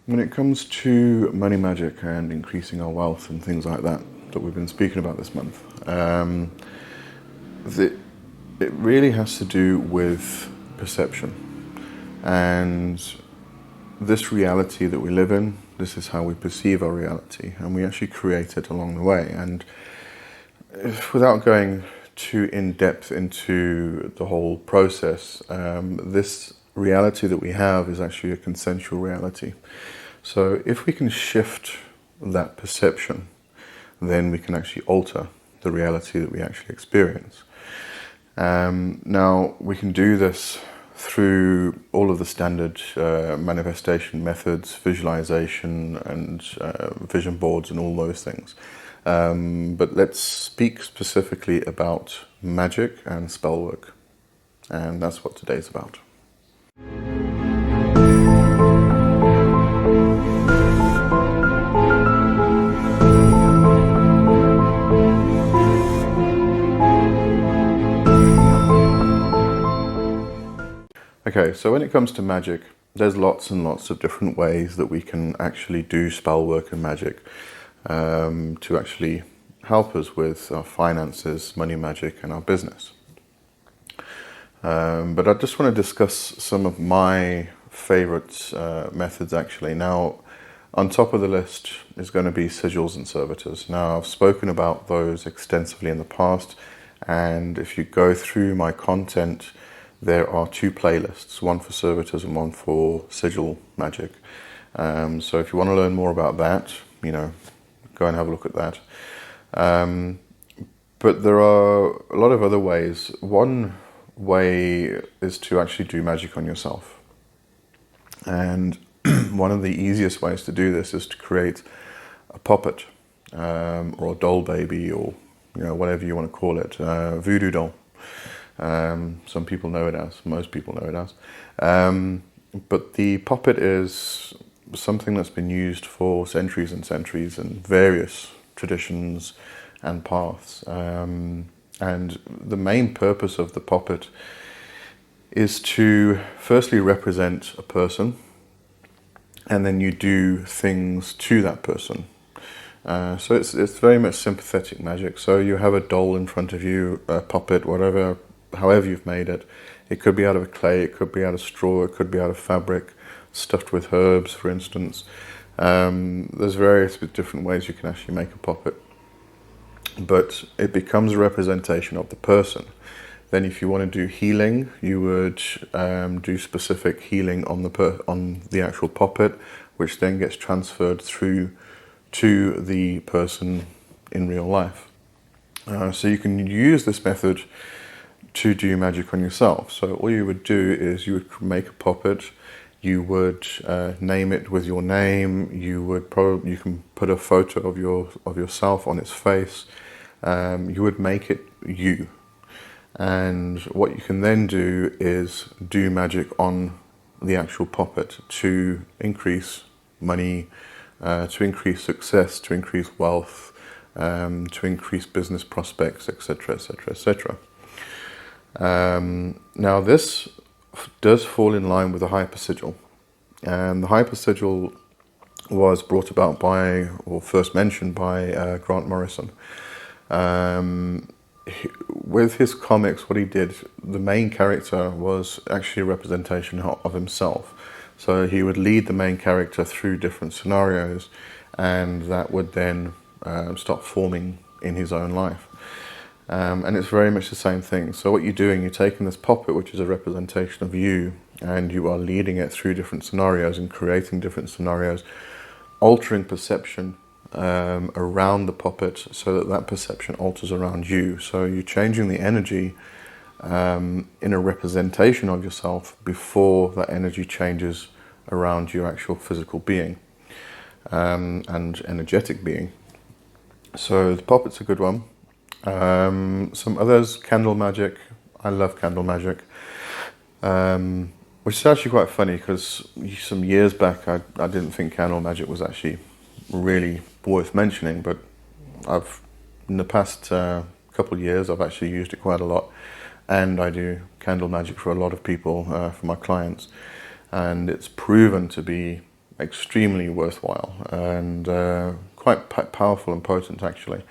When it comes to money magic and increasing our wealth and things like that we've been speaking about this month, it really has to do with perception. And this reality that we live in, this is how we perceive our reality, and we actually create it along the way. And without going too in depth into the whole process, this reality that we have is actually a consensual reality. So if we can shift that perception, then we can actually alter the reality that we actually experience. Now, we can do this through all of the standard manifestation methods, visualization and vision boards and all those things. But let's speak specifically about magic and spell work. And that's what today's about. Okay, so when it comes to magic, there's lots and lots of different ways that we can actually do spell work and magic to actually help us with our finances, money magic, and our business. But I just want to discuss some of my favorite methods actually. Now, on top of the list is going to be sigils and servitors. Now, I've spoken about those extensively in the past, and if you go through my content, there are two playlists, one for servitors and one for sigil magic. So if you want to learn more about that, go and have a look at that. But there are a lot of other ways. One way is to actually do magic on yourself. And one of the easiest ways to do this is to create a puppet or a doll baby, or whatever you want to call it, voodoo doll. Some people know it as, most people know it as. But the puppet is something that's been used for centuries and centuries in various traditions and paths. And the main purpose of the puppet is to firstly represent a person, and then you do things to that person. So it's very much sympathetic magic. So you have a doll in front of you, a puppet, however you've made it. It could be out of clay, it could be out of straw, it could be out of fabric, stuffed with herbs, for instance. There's various different ways you can actually make a puppet. But it becomes a representation of the person. Then if you want to do healing, you would do specific healing on the actual puppet, which then gets transferred through to the person in real life. So you can use this method to do magic on yourself. So all you would do is you would make a puppet, you would name it with your name, you can put a photo of yourself on its face, you would make it you. And what you can then do is do magic on the actual puppet to increase money, to increase success, to increase wealth, to increase business prospects, etc., etc., etc. Now this does fall in line with the hypersigil, and the hypersigil was brought about by, or first mentioned by, Grant Morrison. With his comics, what he did, the main character was actually a representation of himself. So he would lead the main character through different scenarios, and that would then start forming in his own life. And it's very much the same thing. So what you're doing, you're taking this puppet, which is a representation of you, and you are leading it through different scenarios and creating different scenarios, altering perception around the puppet so that perception alters around you. So you're changing the energy in a representation of yourself before that energy changes around your actual physical being and energetic being. So the puppet's a good one. Some others, candle magic. I love candle magic, which is actually quite funny because some years back I didn't think candle magic was actually really worth mentioning, but in the past couple of years I've actually used it quite a lot, and I do candle magic for a lot of people, for my clients, and it's proven to be extremely worthwhile and quite powerful and potent, actually.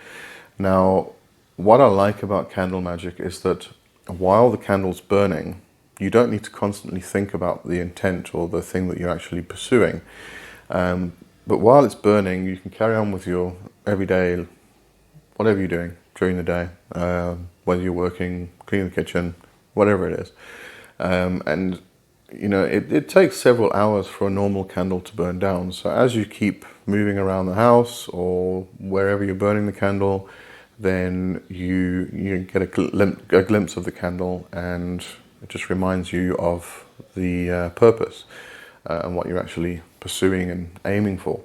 Now, what I like about candle magic is that while the candle's burning, you don't need to constantly think about the intent or the thing that you're actually pursuing. But while it's burning, you can carry on with your everyday, whatever you're doing during the day, whether you're working, cleaning the kitchen, whatever it is. And you know, it takes several hours for a normal candle to burn down. So as you keep moving around the house or wherever you're burning the candle, then you get a glimpse of the candle, and it just reminds you of the purpose and what you're actually pursuing and aiming for.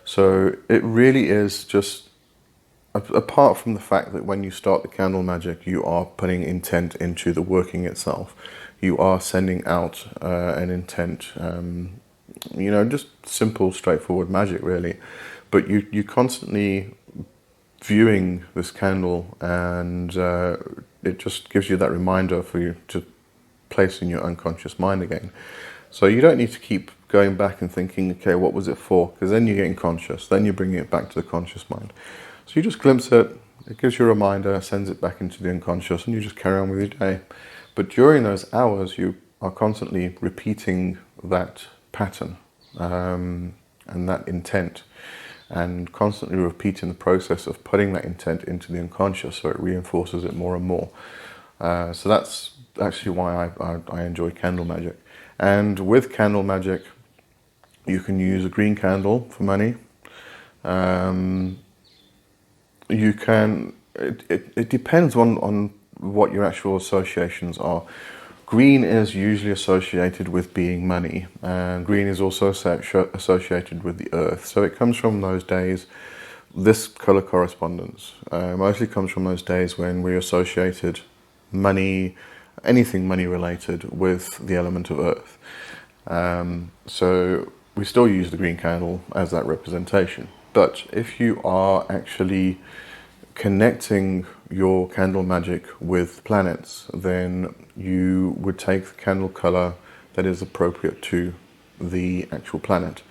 So it really is just, apart from the fact that when you start the candle magic, you are putting intent into the working itself. You are sending out an intent, you know, just simple, straightforward magic, really. But you constantly viewing this candle, and it just gives you that reminder for you to place in your unconscious mind again. So you don't need to keep going back and thinking, okay, what was it for? Because then you're getting conscious, then you're bringing it back to the conscious mind. So you just glimpse it, it gives you a reminder, sends it back into the unconscious, and you just carry on with your day. But during those hours, you are constantly repeating that pattern and that intent, and constantly repeating the process of putting that intent into the unconscious, so it reinforces it more and more. So that's actually why I enjoy candle magic. And with candle magic, you can use a green candle for money. You can, it depends on what your actual associations are. Green is usually associated with being money, and green is also associated with the earth. So it comes from those days, this color correspondence mostly comes from those days when we associated money, anything money related, with the element of earth. So we still use the green candle as that representation. But if you are actually connecting your candle magic with planets, then you would take the candle color that is appropriate to the actual planet.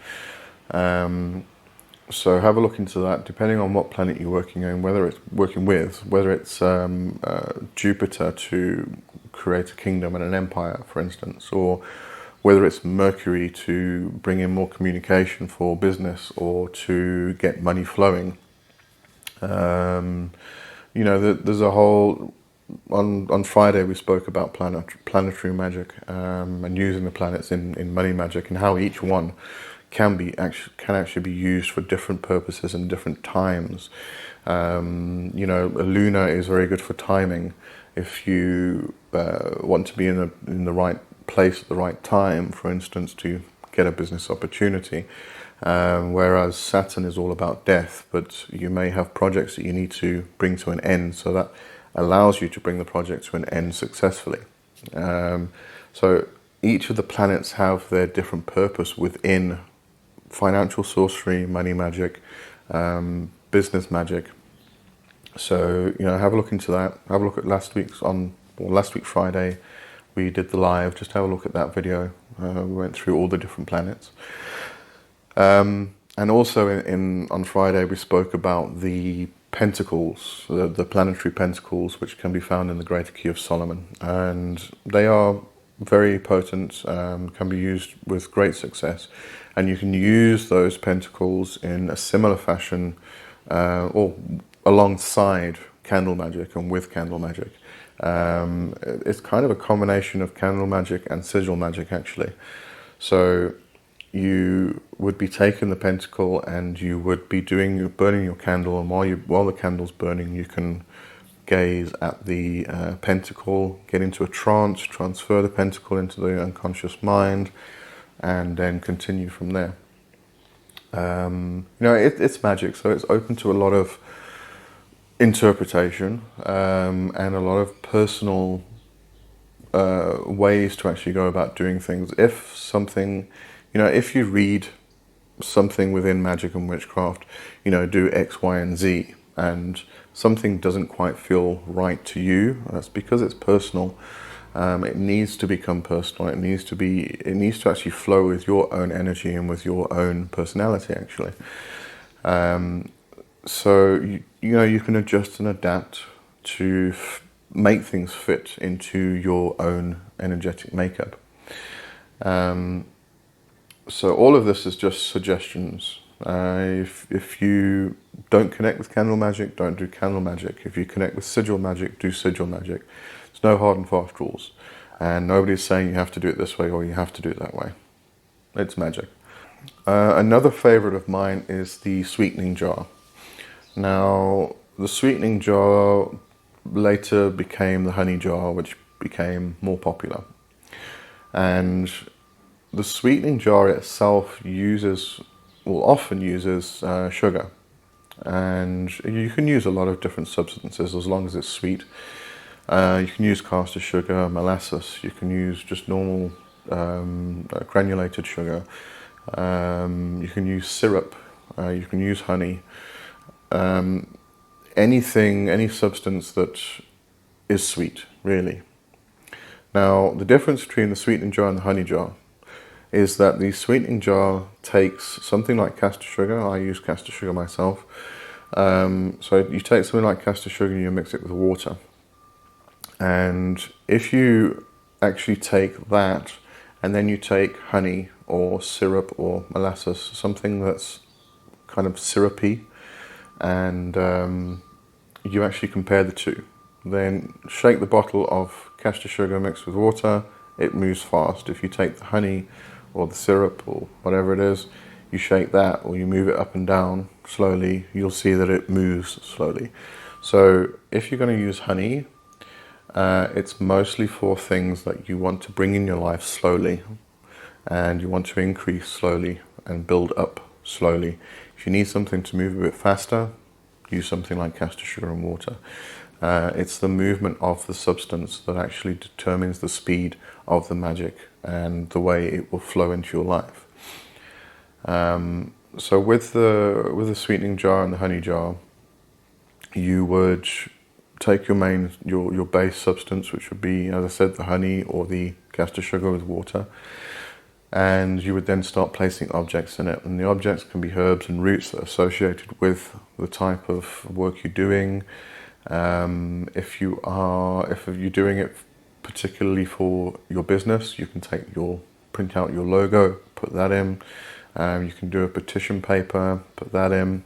So have a look into that, depending on what planet you're working on, whether it's Jupiter to create a kingdom and an empire, for instance, or whether it's Mercury to bring in more communication for business or to get money flowing. You know, there's a whole, on Friday we spoke about planetary magic and using the planets in money magic, and how each one can actually be used for different purposes and different times. You know, a lunar is very good for timing. If you want to be in the right place at the right time, for instance, to get a business opportunity. Whereas Saturn is all about death, but you may have projects that you need to bring to an end, so that allows you to bring the project to an end successfully. So each of the planets have their different purpose within financial sorcery, money magic, business magic. So, you know, have a look into that. Have a look at last week Friday, we did the live. Just have a look at that video. We went through all the different planets. And also on Friday we spoke about the pentacles, the planetary pentacles, which can be found in the Greater Key of Solomon, and they are very potent, can be used with great success, and you can use those pentacles in a similar fashion or alongside candle magic and with candle magic. It's kind of a combination of candle magic and sigil magic, actually. So you would be taking the pentacle and you would be burning your candle, and while the candle's burning, you can gaze at the pentacle, get into a trance, transfer the pentacle into the unconscious mind, and then continue from there. You know, it's magic, so it's open to a lot of interpretation and a lot of personal ways to actually go about doing things. If something, you know, if you read something within magic and witchcraft, you know, do X, Y, and Z, and something doesn't quite feel right to you, that's because it's personal. It needs to become personal. It needs to actually flow with your own energy and with your own personality, actually. So you can adjust and adapt to make things fit into your own energetic makeup. So all of this is just suggestions. If you don't connect with candle magic, don't do candle magic. If you connect with sigil magic, do sigil magic. There's no hard and fast rules. And nobody's saying you have to do it this way or you have to do it that way. It's magic. Another favorite of mine is the sweetening jar. Now, the sweetening jar later became the honey jar, which became more popular. And the sweetening jar itself often uses sugar. And you can use a lot of different substances as long as it's sweet. You can use caster sugar, molasses. You can use just normal granulated sugar. You can use syrup. You can use honey. Any substance that is sweet, really. Now, the difference between the sweetening jar and the honey jar is that the sweetening jar takes something like caster sugar. I use caster sugar myself. So you take something like caster sugar and you mix it with water. And if you actually take that and then you take honey or syrup or molasses, something that's kind of syrupy, and you actually compare the two. Then shake the bottle of caster sugar mixed with water, it moves fast. If you take the honey or the syrup or whatever it is, you shake that or you move it up and down slowly, you'll see that it moves slowly. So if you're going to use honey, it's mostly for things that you want to bring in your life slowly and you want to increase slowly and build up slowly. If you need something to move a bit faster, use something like caster sugar and water. It's the movement of the substance that actually determines the speed of the magic and the way it will flow into your life. So with the sweetening jar and the honey jar, you would take your base substance, which would be, as I said, the honey or the caster sugar with water, and you would then start placing objects in it. And the objects can be herbs and roots that are associated with the type of work you're doing. If you're doing it particularly for your business, you can print out your logo, put that in. You can do a petition paper, put that in.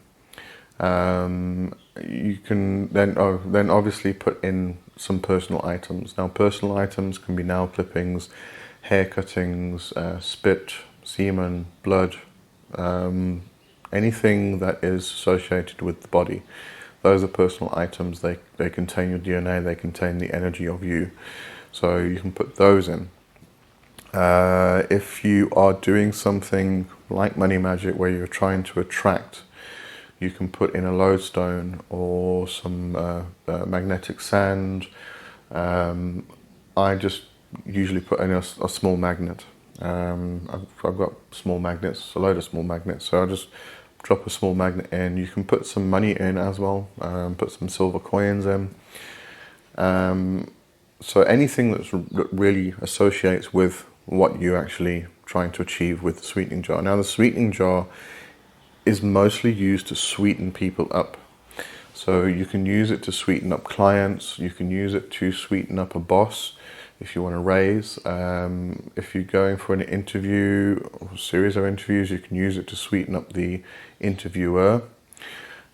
You can then obviously put in some personal items. Now, personal items can be nail clippings, hair cuttings, spit, semen, blood, anything that is associated with the body. Those are personal items. They contain your DNA, they contain the energy of you. So you can put those in. If you are doing something like money magic where you're trying to attract, you can put in a lodestone or some magnetic sand. I just usually put in a small magnet. I've got small magnets, a load of small magnets, so I just drop a small magnet in. You can put some money in as well, put some silver coins in. So anything that really associates with what you're actually trying to achieve with the sweetening jar. Now, the sweetening jar is mostly used to sweeten people up. So you can use it to sweeten up clients, you can use it to sweeten up a boss if you want to raise. If you're going for an interview or a series of interviews, you can use it to sweeten up the interviewer.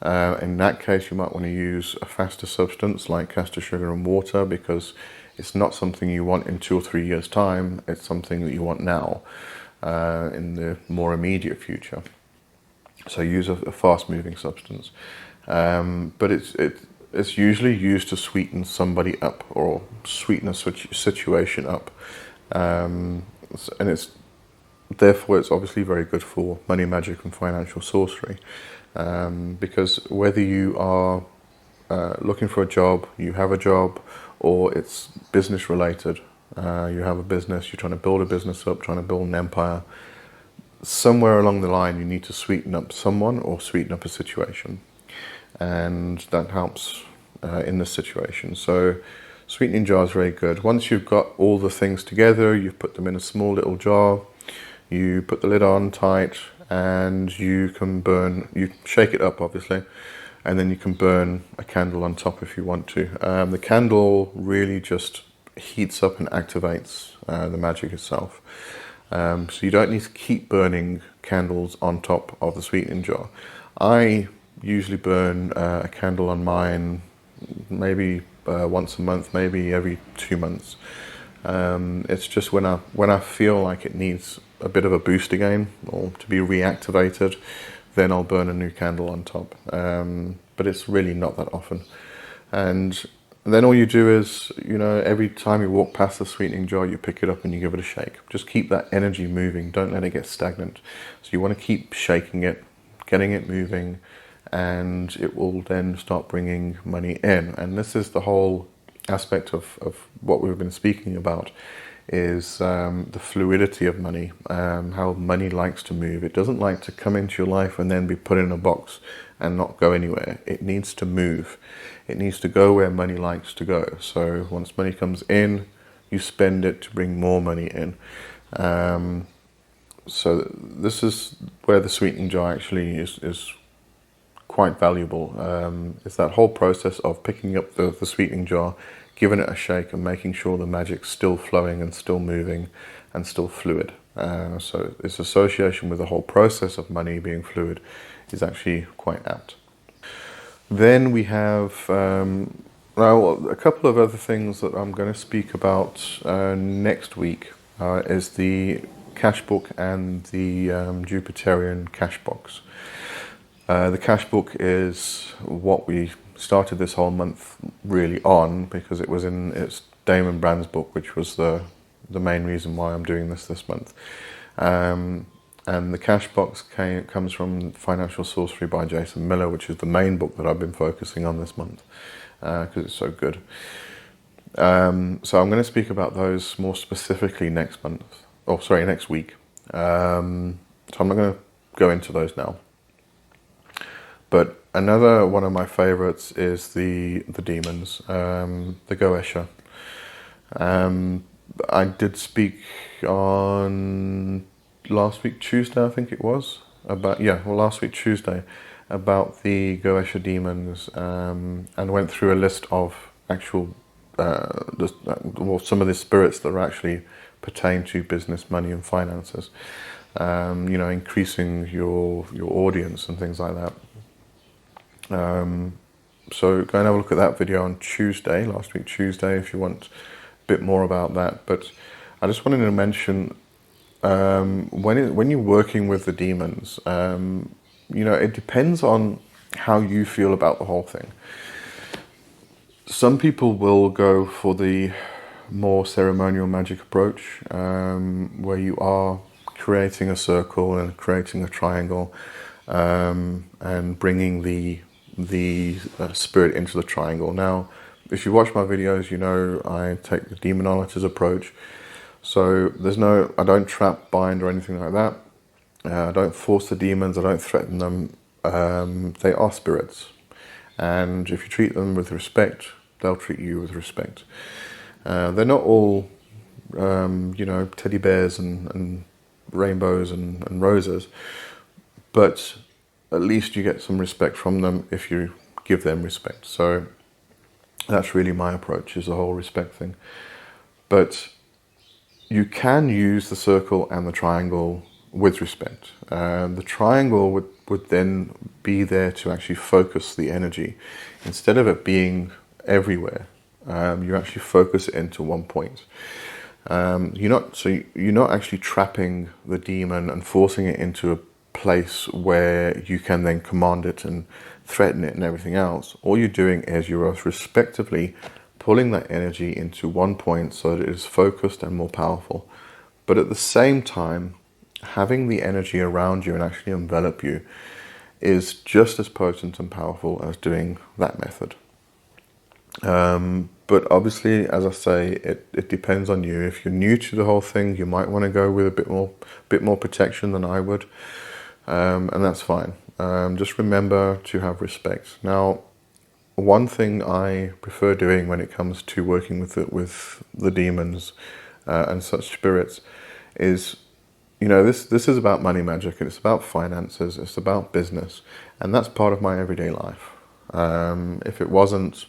In that case, you might want to use a faster substance like caster sugar and water, because it's not something you want in 2 or 3 years' time. It's something that you want now, in the more immediate future. So use a fast-moving substance. But it's usually used to sweeten somebody up or sweeten a situation up. And therefore it's obviously very good for money magic and financial sorcery. Because whether you are looking for a job, you have a job, or it's business related, you have a business, you're trying to build a business up, trying to build an empire, somewhere along the line you need to sweeten up someone or sweeten up a situation, and that helps in this situation. So Sweetening jar is very good. Once you've got all the things together, you put them in a small little jar, you put the lid on tight, and you can burn, you shake it up obviously, and then you can burn a candle on top if you want to. The candle really just heats up and activates the magic itself. So you don't need to keep burning candles on top of the sweetening jar. I usually burn a candle on mine maybe once a month, maybe every 2 months. It's just when I feel like it needs a bit of a boost again, or to be reactivated, then I'll burn a new candle on top. But it's really not that often. And then all you do is, every time you walk past the sweetening jar, you pick it up and you give it a shake. Just keep that energy moving. Don't let it get stagnant. So you want to keep shaking it, getting it moving, and it will then start bringing money in. And this is the whole aspect of what we've been speaking about, is the fluidity of money, how money likes to move. It doesn't like to come into your life and then be put in a box and not go anywhere. It needs to move. It needs to go where money likes to go. So once money comes in, you spend it to bring more money in. So this is where the sweetening jar actually is quite valuable. It's that whole process of picking up the sweetening jar, giving it a shake, and making sure the magic's still flowing and still moving and still fluid. So its association with the whole process of money being fluid is actually quite apt. Then we have now a couple of other things that I'm going to speak about next week is the cash book and the Jupiterian cash box. The cash book is what we started this whole month really on, because it's Damon Brand's book, which was the main reason why I'm doing this month. And the cash box comes from Financial Sorcery by Jason Miller, which is the main book that I've been focusing on this month because it's so good. So I'm going to speak about those more specifically next week. So I'm not going to go into those now. But another one of my favorites is the demons, the Goetia. I did speak on last week Tuesday, I think it was, last week Tuesday, about the Goetia demons, and went through a list of actual, some of the spirits that are actually pertain to business, money and finances, increasing your audience and things like that. So go and have a look at that video on Tuesday, last week Tuesday, if you want a bit more about that. But I just wanted to mention, when you're working with the demons, it depends on how you feel about the whole thing. Some people will go for the more ceremonial magic approach, where you are creating a circle and creating a triangle, and bringing the spirit into the triangle. Now, if you watch my videos, I take the demonologist approach. So I don't trap, bind, or anything like that. I don't force the demons. I don't threaten them. They are spirits, and if you treat them with respect, they'll treat you with respect. They're not all, teddy bears and rainbows and roses, but at least you get some respect from them if you give them respect. So that's really my approach, is the whole respect thing. But you can use the circle and the triangle with respect. The triangle would then be there to actually focus the energy. Instead of it being everywhere, you actually focus it into one point. You're not actually trapping the demon and forcing it into a place where you can then command it and threaten it and everything else. All you're doing is you're respectively pulling that energy into one point so that it is focused and more powerful. But at the same time, having the energy around you and actually envelop you is just as potent and powerful as doing that method. But obviously, as I say, it depends on you. If you're new to the whole thing, you might want to go with a bit more protection than I would, and that's fine. Just remember to have respect. Now, one thing I prefer doing when it comes to working with the demons and such spirits is, this is about money magic, and it's about finances, it's about business, and that's part of my everyday life. If it wasn't,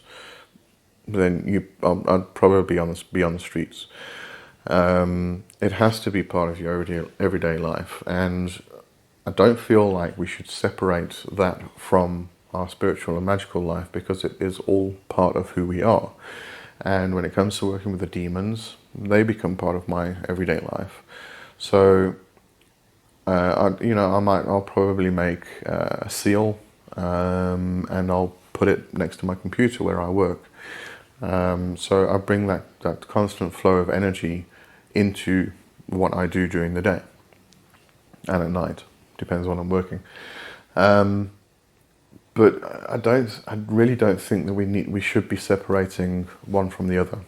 then I'd probably be on the streets. It has to be part of your everyday life, and I don't feel like we should separate that from our spiritual and magical life, because it is all part of who we are. And when it comes to working with the demons, they become part of my everyday life. So, I'll probably make a seal, and I'll put it next to my computer where I work. So I bring that constant flow of energy into what I do during the day and at night, depends on when I'm working. But I really don't think that we should be separating one from the other.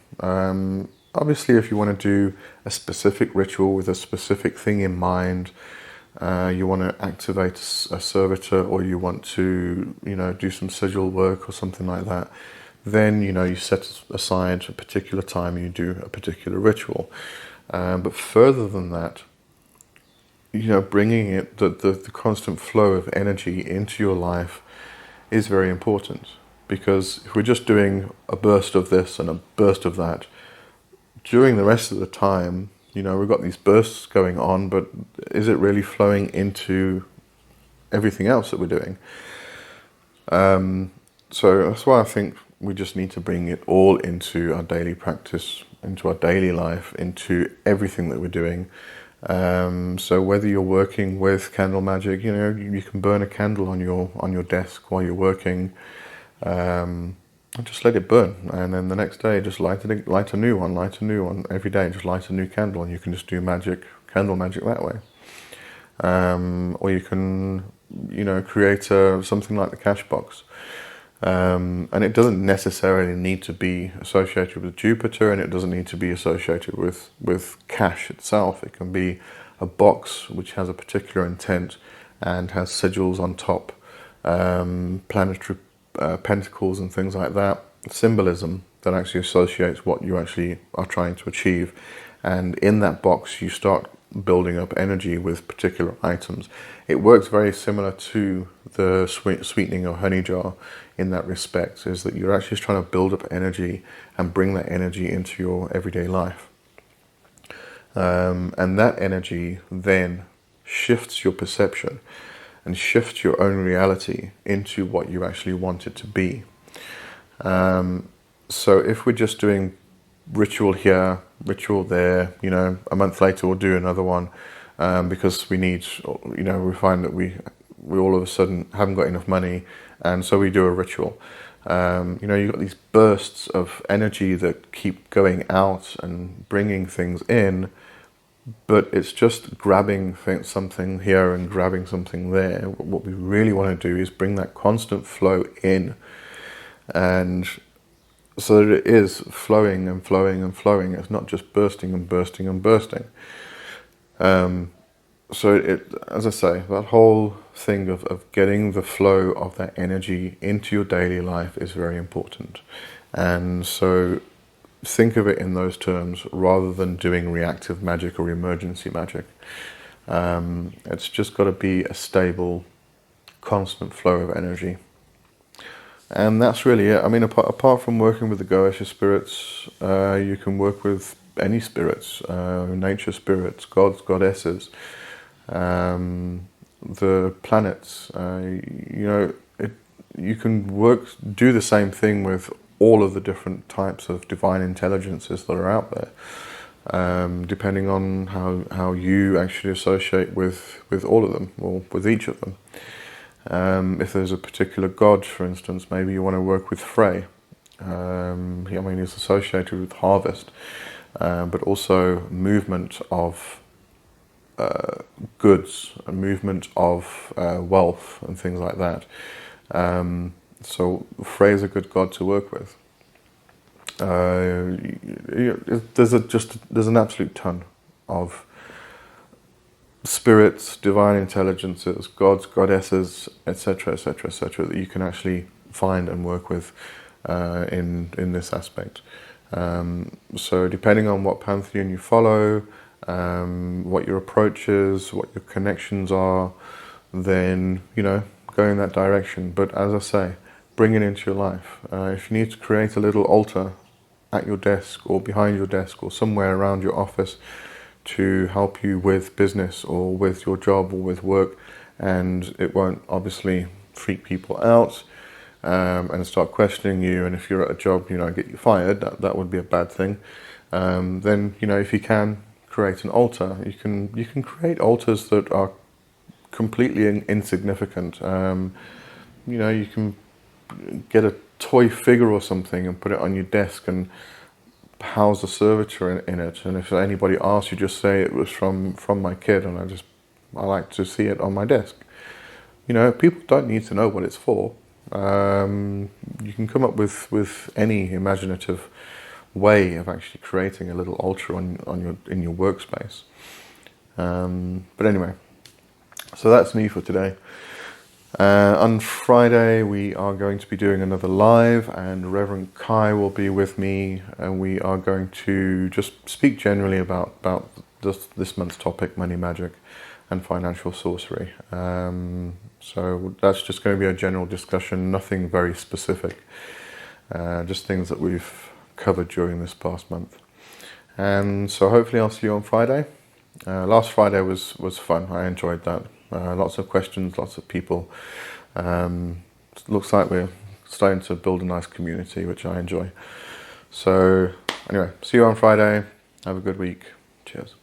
Obviously, if you want to do a specific ritual with a specific thing in mind, you want to activate a servitor, or you want to, do some sigil work or something like that, then, you set aside a particular time, you do a particular ritual. But further than that, bringing the constant flow of energy into your life is very important. Because if we're just doing a burst of this and a burst of that, during the rest of the time, we've got these bursts going on, but is it really flowing into everything else that we're doing? So that's why I think we just need to bring it all into our daily practice, into our daily life, into everything that we're doing. So whether you're working with candle magic, you can burn a candle on your desk while you're working, and just let it burn, and then the next day just light a new one every day, just light a new candle, and you can just do candle magic that way. Or you can, create something like the cash box. And it doesn't necessarily need to be associated with Jupiter, and it doesn't need to be associated with cash itself. It can be a box which has a particular intent and has sigils on top, planetary pentacles and things like that, symbolism that actually associates what you actually are trying to achieve. And in that box you start building up energy with particular items. It works very similar to the sweetening or honey jar in that respect, is that you're actually just trying to build up energy and bring that energy into your everyday life. And that energy then shifts your perception and shifts your own reality into what you actually want it to be. So if we're just doing ritual here, ritual there, a month later we'll do another one, because we need, we find that we all of a sudden haven't got enough money, and so we do a ritual. You've got these bursts of energy that keep going out and bringing things in, but it's just grabbing something here and grabbing something there. What we really want to do is bring that constant flow in, and so that it is flowing and flowing and flowing. It's not just bursting and bursting and bursting. So as I say, that whole thing of getting the flow of that energy into your daily life is very important. And so think of it in those terms rather than doing reactive magic or emergency magic. It's just got to be a stable, constant flow of energy. And that's really it. I mean, apart from working with the Goetia spirits, you can work with any spirits, nature spirits, gods, goddesses, the planets. You can do the same thing with all of the different types of divine intelligences that are out there, depending on how you actually associate with all of them, or with each of them. If there's a particular god, for instance, maybe you want to work with Frey. He's associated with harvest, but also movement of goods, a movement of wealth and things like that. So Frey is a good god to work with. There's an absolute ton of spirits, divine intelligences, gods, goddesses, etc., etc., etc., that you can actually find and work with in this aspect. So depending on what pantheon you follow, what your approach is, what your connections are, then, go in that direction. But as I say, bring it into your life. If you need to create a little altar at your desk or behind your desk or somewhere around your office to help you with business or with your job or with work, and it won't obviously freak people out and start questioning you, and if you're at a job, get you fired, that would be a bad thing. Then, if you can create an altar, you can create altars that are completely insignificant. You can get a toy figure or something and put it on your desk and house a servitor in it, and if anybody asks, you just say it was from my kid, and I like to see it on my desk. People don't need to know what it's for. You can come up with any imaginative way of actually creating a little altar in your workspace. But anyway, so that's me for today. On Friday we are going to be doing another live, and Reverend Kai will be with me, and we are going to just speak generally about this month's topic, money magic and financial sorcery. So that's just going to be a general discussion, nothing very specific, just things that we've covered during this past month. And so hopefully I'll see you on Friday. Last Friday was fun. I enjoyed that. Lots of questions, lots of people. Looks like we're starting to build a nice community, which I enjoy. So anyway, see you on Friday. Have a good week. Cheers.